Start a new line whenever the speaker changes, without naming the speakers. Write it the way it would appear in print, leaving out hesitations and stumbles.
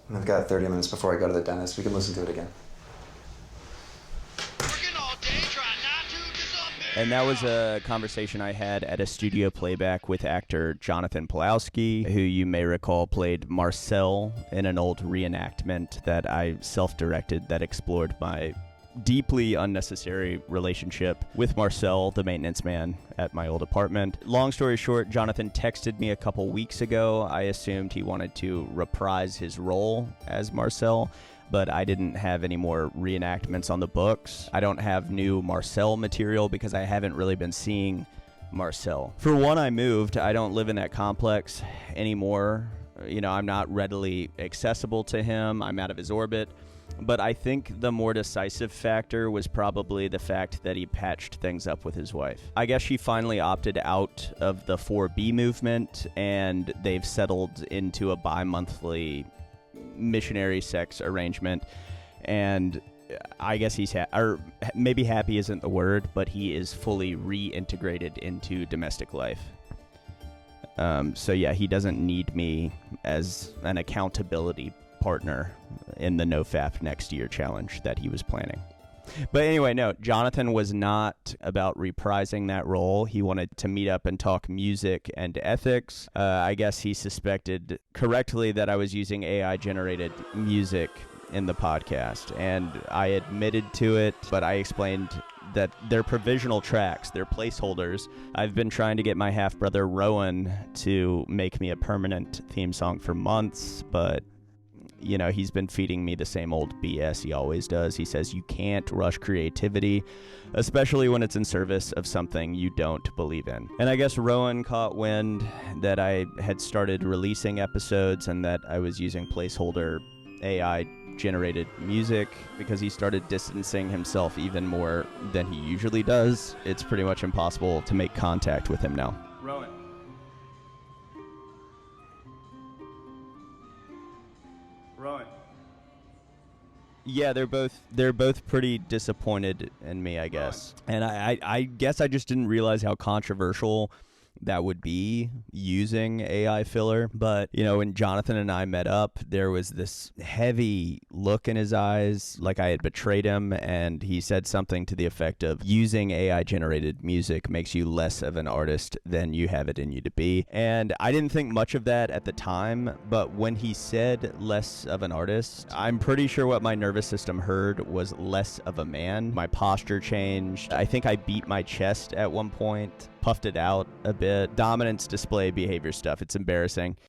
And I've got 30 minutes before I go to the dentist. We can listen to it again.
And that was a conversation I had at a studio playback with actor Jonathan Pulowski, who you may recall played Marcel in an old reenactment that I self-directed that explored my deeply unnecessary relationship with Marcel, the maintenance man at my old apartment. Long story short, Jonathan texted me a couple weeks ago. I assumed he wanted to reprise his role as Marcel, but I didn't have any more reenactments on the books. I don't have new Marcel material because I haven't really been seeing Marcel. For one, I moved. I don't live in that complex anymore. You know, I'm not readily accessible to him. I'm out of his orbit. But I think the more decisive factor was probably the fact that he patched things up with his wife. I guess she finally opted out of the 4B movement, and they've settled into a bi-monthly missionary sex arrangement. And I guess he's or maybe happy isn't the word, but he is fully reintegrated into domestic life. So yeah, he doesn't need me as an accountability partner in the NoFap next year challenge that he was planning. But anyway, no, Jonathan was not about reprising that role. He wanted to meet up and talk music and ethics. I guess he suspected correctly that I was using AI-generated music in the podcast, and I admitted to it, but I explained that they're provisional tracks, they're placeholders. I've been trying to get my half-brother Rowan to make me a permanent theme song for months, but you know, he's been feeding me the same old BS he always does. He says you can't rush creativity, especially when it's in service of something you don't believe in. And I guess Rowan caught wind that I had started releasing episodes and that I was using placeholder AI-generated music because he started distancing himself even more than he usually does. It's pretty much impossible to make contact with him now. Rowan. Rowan. Yeah, they're both pretty disappointed in me, I guess. And I guess I just didn't realize how controversial that would be using AI filler. But, you know, when Jonathan and I met up, there was this heavy look in his eyes, like I had betrayed him, and he said something to the effect of, using AI-generated music makes you less of an artist than you have it in you to be. And I didn't think much of that at the time, but when he said less of an artist, I'm pretty sure what my nervous system heard was less of a man. My posture changed. I think I beat my chest at one point, puffed it out a bit. Dominance display behavior stuff. It's embarrassing.